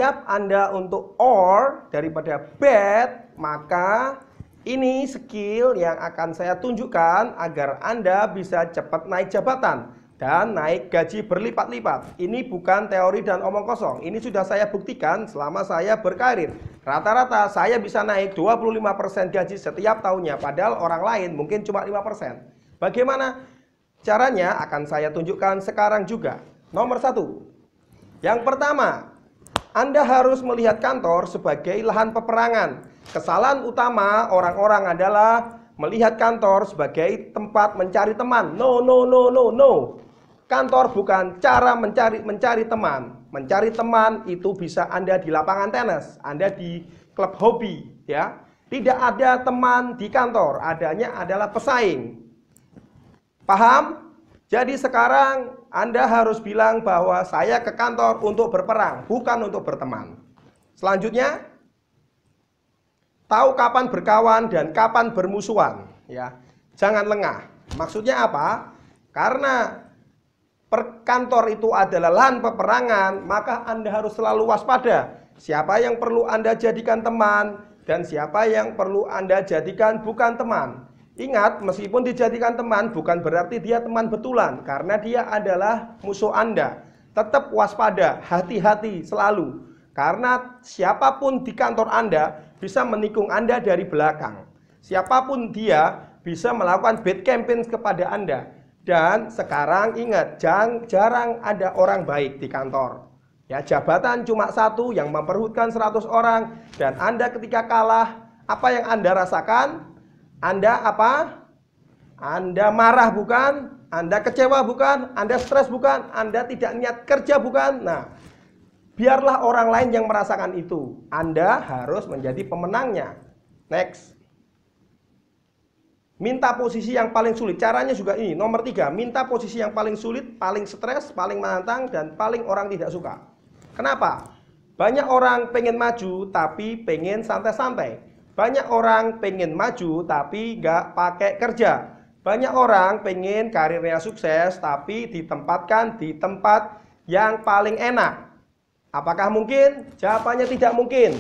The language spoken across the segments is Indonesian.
siap Anda untuk or daripada bed, maka ini skill yang akan saya tunjukkan agar Anda bisa cepat naik jabatan dan naik gaji berlipat-lipat. Ini bukan teori dan omong kosong. Ini sudah saya buktikan selama saya berkarir. Rata-rata saya bisa naik 25% gaji setiap tahunnya, padahal orang lain mungkin cuma 5%. Bagaimana caranya? Akan saya tunjukkan sekarang juga. Nomor 1. Yang pertama, Anda harus melihat kantor sebagai lahan peperangan. Kesalahan utama orang-orang adalah melihat kantor sebagai tempat mencari teman. No. Kantor bukan cara mencari teman. Mencari teman itu bisa Anda di lapangan tenis, Anda di klub hobi, ya. Tidak ada teman di kantor, adanya adalah pesaing. Paham? Jadi sekarang Anda harus bilang bahwa saya ke kantor untuk berperang, bukan untuk berteman. Selanjutnya, tahu kapan berkawan dan kapan bermusuhan, ya. Jangan lengah. Maksudnya apa? Karena kantor itu adalah lahan peperangan, maka Anda harus selalu waspada. Siapa yang perlu Anda jadikan teman dan siapa yang perlu Anda jadikan bukan teman. Ingat, meskipun dijadikan teman bukan berarti dia teman betulan, karena dia adalah musuh Anda. Tetap waspada, hati-hati selalu. Karena siapapun di kantor Anda bisa menikung Anda dari belakang. Siapapun dia bisa melakukan bad campaign kepada Anda. Dan sekarang ingat, jarang ada orang baik di kantor. Ya, jabatan cuma satu yang memperebutkan 100 orang. Dan Anda ketika kalah, apa yang Anda rasakan? Anda apa? Anda marah bukan? Anda kecewa bukan? Anda stres bukan? Anda tidak niat kerja bukan? Nah, biarlah orang lain yang merasakan itu. Anda harus menjadi pemenangnya. Next. Minta posisi yang paling sulit. Caranya juga ini. Nomor 3. Minta posisi yang paling sulit, paling stres, paling menantang, dan paling orang tidak suka. Kenapa? Banyak orang pengen maju, tapi pengen santai-santai. Banyak orang pengen maju, tapi nggak pakai kerja. Banyak orang pengen karirnya sukses, tapi ditempatkan di tempat yang paling enak. Apakah mungkin? Jawabannya tidak mungkin.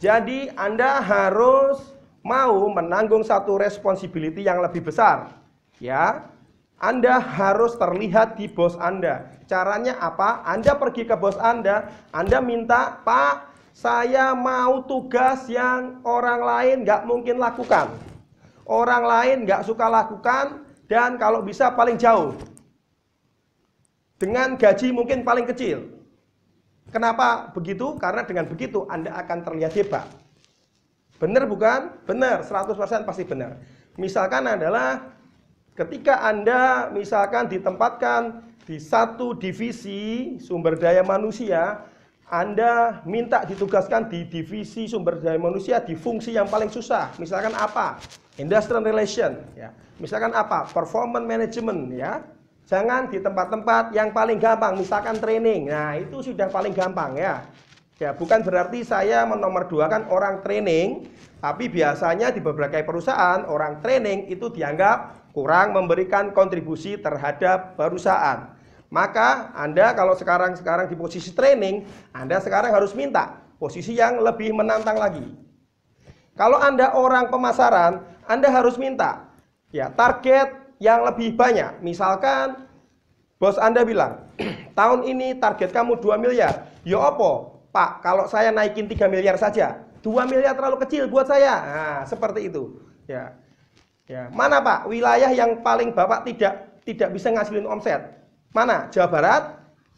Jadi Anda harus mau menanggung satu responsibility yang lebih besar. Ya, Anda harus terlihat di bos Anda. Caranya apa? Anda pergi ke bos Anda minta, Pak, saya mau tugas yang orang lain nggak mungkin lakukan. Orang lain nggak suka lakukan, dan kalau bisa paling jauh. Dengan gaji mungkin paling kecil. Kenapa begitu? Karena dengan begitu Anda akan terlihat hebat. Benar bukan? Benar, 100% pasti benar. Misalkan adalah ketika Anda misalkan ditempatkan di satu divisi sumber daya manusia, Anda minta ditugaskan di divisi sumber daya manusia di fungsi yang paling susah. Misalkan apa? Industrial relation, ya. Misalkan apa? Performance management, ya. Jangan di tempat-tempat yang paling gampang, misalkan training. Nah, itu sudah paling gampang, ya. Ya, bukan berarti saya menomorduakan orang training, tapi biasanya di beberapa perusahaan orang training itu dianggap kurang memberikan kontribusi terhadap perusahaan. Maka Anda kalau sekarang di posisi training, Anda sekarang harus minta posisi yang lebih menantang lagi. Kalau Anda orang pemasaran, Anda harus minta ya target yang lebih banyak. Misalkan bos Anda bilang, tahun ini target kamu 2 miliar. Ya opo? Pak, kalau saya naikin 3 miliar saja, 2 miliar terlalu kecil buat saya. Nah, seperti itu. Ya. Ya, mana Pak wilayah yang paling Bapak tidak bisa ngasilin omset? Mana? Jawa Barat?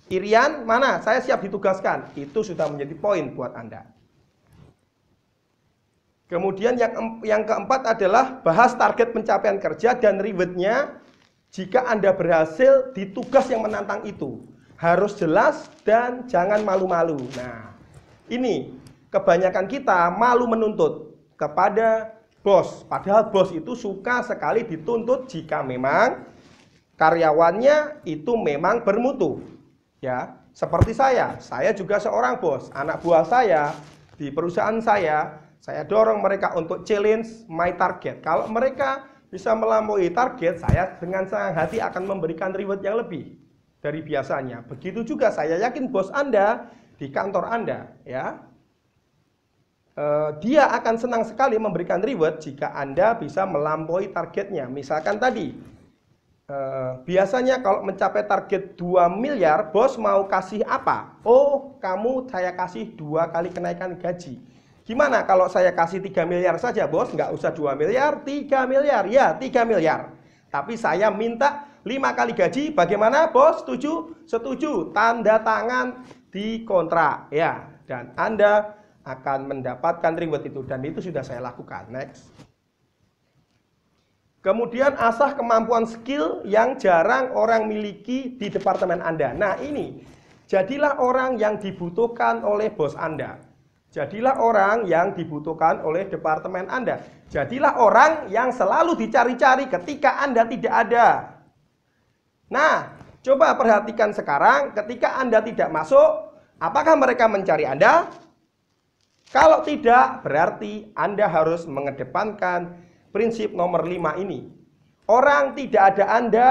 Irian? Mana? Saya siap ditugaskan. Itu sudah menjadi poin buat Anda. Kemudian yang keempat adalah bahas target pencapaian kerja dan rewardnya jika Anda berhasil di tugas yang menantang itu. Harus jelas dan jangan malu-malu. Nah, ini kebanyakan kita malu menuntut kepada bos. Padahal bos itu suka sekali dituntut jika memang karyawannya itu memang bermutu. Ya, seperti saya juga seorang bos. Anak buah saya di perusahaan saya dorong mereka untuk challenge my target. Kalau mereka bisa melampaui target, saya dengan senang hati akan memberikan reward yang lebih dari biasanya. Begitu juga saya yakin bos Anda di kantor Anda, ya. Dia akan senang sekali memberikan reward jika Anda bisa melampaui targetnya. Misalkan tadi, biasanya kalau mencapai target 2 miliar, bos mau kasih apa? Oh, saya kasih 2 kali kenaikan gaji. Gimana kalau saya kasih 3 miliar saja, bos? Nggak usah 2 miliar, 3 miliar. Ya, 3 miliar. Tapi saya minta 5 kali gaji, bagaimana, bos? Setuju? Setuju. Tanda tangan di kontrak. Ya, dan Anda akan mendapatkan reward itu, dan itu sudah saya lakukan. Next. Kemudian asah kemampuan skill yang jarang orang miliki di departemen Anda. Nah ini, jadilah orang yang dibutuhkan oleh bos Anda. Jadilah orang yang dibutuhkan oleh departemen Anda. Jadilah orang yang selalu dicari-cari ketika Anda tidak ada. Nah, coba perhatikan sekarang, ketika Anda tidak masuk, apakah mereka mencari Anda? Kalau tidak, berarti Anda harus mengedepankan prinsip nomor 5 ini. Orang tidak ada Anda,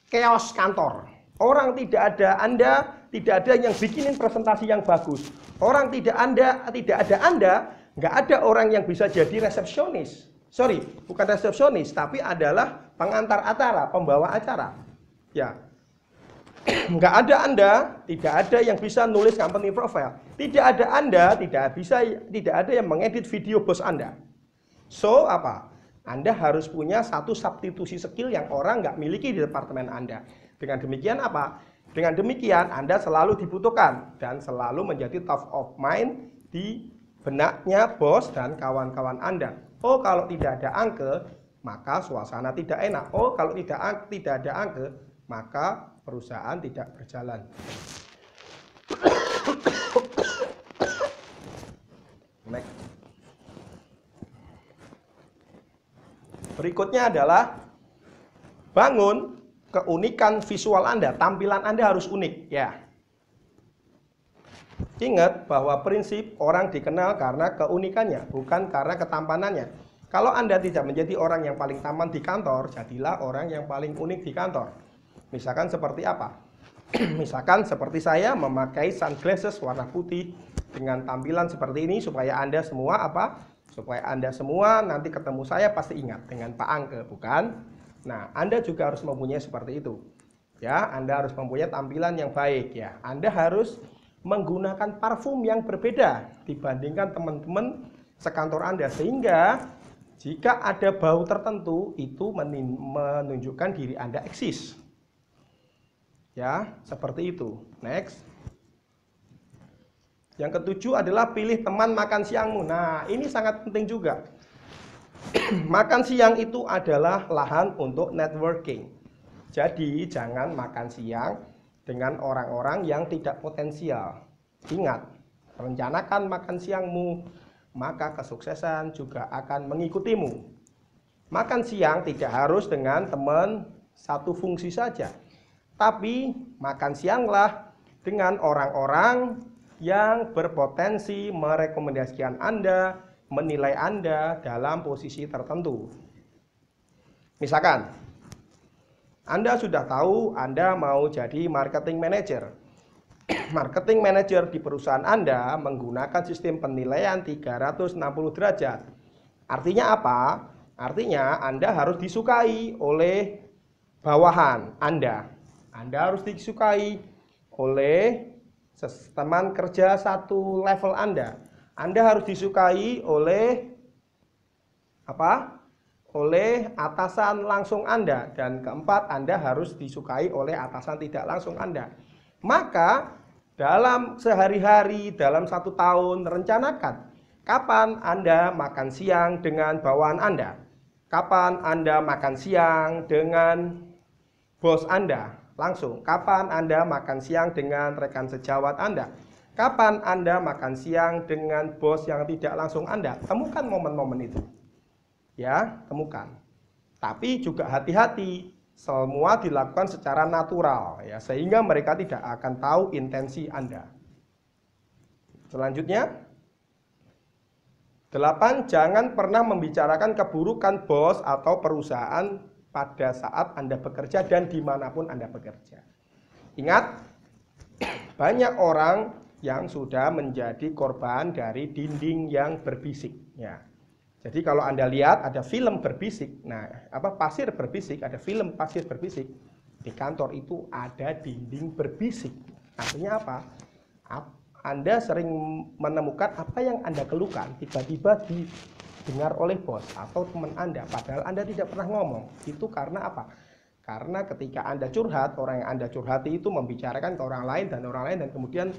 chaos kantor. Orang tidak ada Anda, tidak ada yang bikinin presentasi yang bagus. Orang tidak ada Anda, nggak ada orang yang bisa jadi resepsionis. Sorry, bukan resepsionis, tapi adalah pengantar acara, pembawa acara. Ya. Nggak ada Anda, tidak ada yang bisa nulis company profile. Tidak ada Anda, tidak ada yang mengedit video bos Anda. So, apa? Anda harus punya satu substitusi skill yang orang nggak miliki di departemen Anda. Dengan demikian apa? Dengan demikian Anda selalu dibutuhkan dan selalu menjadi top of mind di benaknya bos dan kawan-kawan Anda. Oh, kalau tidak ada Angke, maka suasana tidak enak. Oh, kalau tidak ada Angke, maka perusahaan tidak berjalan. Next. Berikutnya adalah bangun keunikan visual Anda. Tampilan Anda harus unik, ya. Ingat bahwa prinsip orang dikenal karena keunikannya, bukan karena ketampanannya. Kalau Anda tidak menjadi orang yang paling tampan di kantor, jadilah orang yang paling unik di kantor. Misalkan seperti apa? Misalkan seperti saya memakai sunglasses warna putih dengan tampilan seperti ini supaya Anda semua apa? Supaya Anda semua nanti ketemu saya pasti ingat dengan Pak Angke, bukan? Nah, Anda juga harus mempunyai seperti itu. Ya, Anda harus mempunyai tampilan yang baik ya. Anda harus menggunakan parfum yang berbeda dibandingkan teman-teman sekantor Anda sehingga jika ada bau tertentu itu menunjukkan diri Anda eksis. Ya, seperti itu. Next. Yang ketujuh adalah pilih teman makan siangmu. Nah, ini sangat penting juga. Makan siang itu adalah lahan untuk networking. Jadi, jangan makan siang dengan orang-orang yang tidak potensial. Ingat, rencanakan makan siangmu, maka kesuksesan juga akan mengikutimu. Makan siang tidak harus dengan teman satu fungsi saja. Tapi makan sianglah dengan orang-orang yang berpotensi merekomendasikan Anda, menilai Anda dalam posisi tertentu. Misalkan, Anda sudah tahu Anda mau jadi marketing manager. Marketing manager di perusahaan Anda menggunakan sistem penilaian 360 derajat. Artinya apa? Artinya Anda harus disukai oleh bawahan Anda. Anda harus disukai oleh teman kerja satu level Anda. Anda harus disukai oleh apa? Oleh atasan langsung Anda. Dan keempat, Anda harus disukai oleh atasan tidak langsung Anda. Maka dalam sehari-hari, dalam 1 tahun, rencanakan kapan Anda makan siang dengan bawahan Anda. Kapan Anda makan siang dengan bos Anda. Langsung, kapan Anda makan siang dengan rekan sejawat Anda? Kapan Anda makan siang dengan bos yang tidak langsung Anda? Temukan momen-momen itu. Ya, temukan. Tapi juga hati-hati, semua dilakukan secara natural ya, sehingga mereka tidak akan tahu intensi Anda. Selanjutnya, 8. Jangan pernah membicarakan keburukan bos atau perusahaan pada saat Anda bekerja dan dimanapun Anda bekerja. Ingat, banyak orang yang sudah menjadi korban dari dinding yang berbisik ya. Jadi kalau Anda lihat ada film berbisik, nah pasir berbisik, ada film pasir berbisik, di kantor itu ada dinding berbisik. Artinya apa? Anda sering menemukan apa yang Anda keluhkan tiba-tiba didengar oleh bos atau teman Anda, padahal Anda tidak pernah ngomong. Itu karena apa? Karena ketika Anda curhat, orang yang Anda curhati itu membicarakan ke orang lain dan kemudian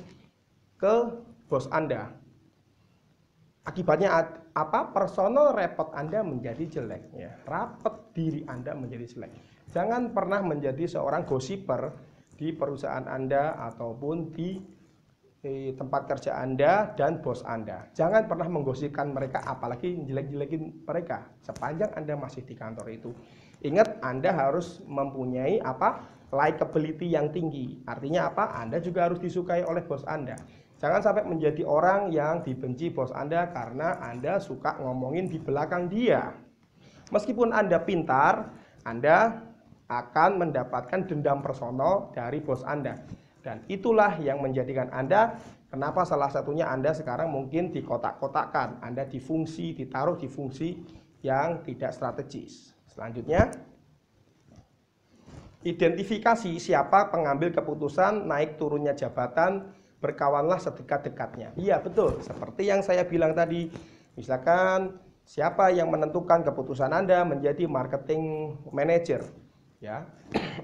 ke bos Anda. Akibatnya apa? Personal repot Anda menjadi jelek ya. Rapot diri Anda menjadi jelek. Jangan pernah menjadi seorang gosiper di perusahaan Anda ataupun di tempat kerja Anda dan bos Anda. Jangan pernah menggosipkan mereka, apalagi jelek-jelekin mereka sepanjang Anda masih di kantor itu. Ingat, Anda harus mempunyai likability yang tinggi. Artinya apa? Anda juga harus disukai oleh bos Anda. Jangan sampai menjadi orang yang dibenci bos Anda karena Anda suka ngomongin di belakang dia. Meskipun Anda pintar, Anda akan mendapatkan dendam personal dari bos Anda. Dan itulah yang menjadikan Anda, kenapa salah satunya Anda sekarang mungkin dikotak-kotakkan. Anda ditaruh di fungsi yang tidak strategis. Selanjutnya, identifikasi siapa pengambil keputusan naik turunnya jabatan, berkawanlah sedekat-dekatnya. Iya betul, seperti yang saya bilang tadi. Misalkan siapa yang menentukan keputusan Anda menjadi marketing manager, ya,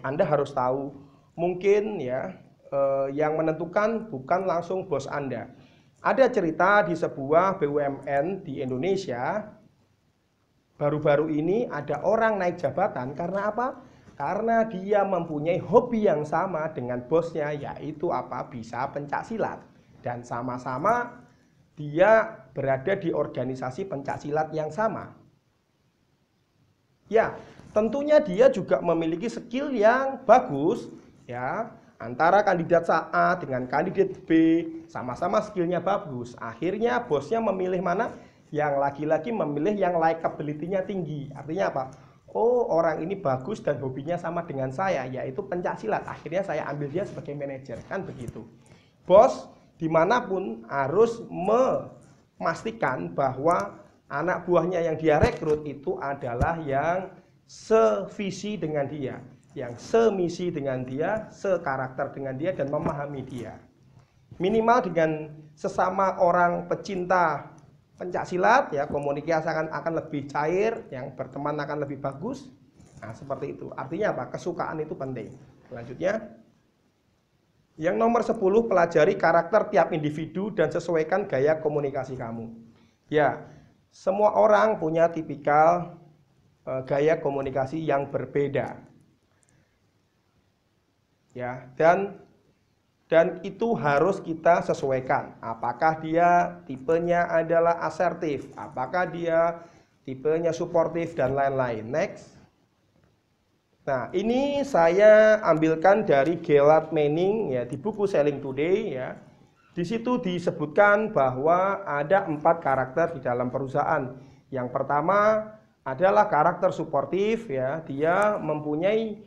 Anda harus tahu. Mungkin ya yang menentukan bukan langsung bos Anda. Ada cerita di sebuah BUMN di Indonesia. Baru-baru ini ada orang naik jabatan karena apa? Karena dia mempunyai hobi yang sama dengan bosnya, yaitu bisa pencak silat. Dan sama-sama dia berada di organisasi pencak silat yang sama. Ya, tentunya dia juga memiliki skill yang bagus ya. Antara kandidat A dengan kandidat B sama-sama skillnya bagus. Akhirnya bosnya memilih mana? Yang lagi-lagi memilih yang likability-nya tinggi. Artinya apa? Oh, orang ini bagus dan hobinya sama dengan saya, yaitu pencak silat. Akhirnya saya ambil dia sebagai manajer, kan begitu. Bos dimanapun harus memastikan bahwa anak buahnya yang dia rekrut itu adalah yang sevisi dengan dia, yang semisi dengan dia, sekarakter dengan dia, dan memahami dia. Minimal dengan sesama orang pecinta pencak silat ya, komunikasi akan lebih cair, yang berteman akan lebih bagus. Nah, seperti itu. Artinya apa? Kesukaan itu penting. Selanjutnya, yang nomor 10, pelajari karakter tiap individu dan sesuaikan gaya komunikasi kamu. Ya, semua orang punya tipikal gaya komunikasi yang berbeda. Ya, dan itu harus kita sesuaikan. Apakah dia tipenya adalah asertif, apakah dia tipenya suportif, dan lain-lain. Next. Nah, ini saya ambilkan dari Gellert Manning ya, di buku Selling Today ya. Di situ disebutkan bahwa ada 4 karakter di dalam perusahaan. Yang pertama adalah karakter suportif ya. Dia mempunyai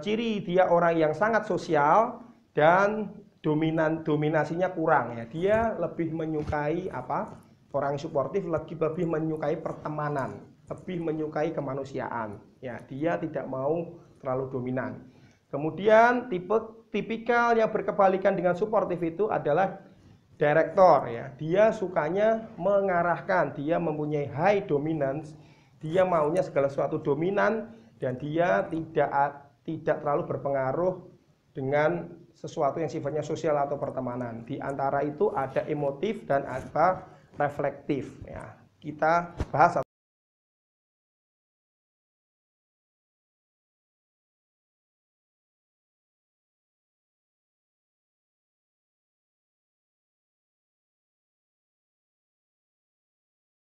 ciri dia orang yang sangat sosial dan dominasinya kurang ya. Dia lebih menyukai orang suportif lebih menyukai pertemanan, lebih menyukai kemanusiaan ya. Dia tidak mau terlalu dominan. Kemudian tipikal yang berkebalikan dengan suportif itu adalah direktor ya. Dia sukanya mengarahkan, dia mempunyai high dominance, dia maunya segala sesuatu dominan, dan dia tidak terlalu berpengaruh dengan sesuatu yang sifatnya sosial atau pertemanan. Di antara itu ada emotif dan ada reflektif ya. Kita bahas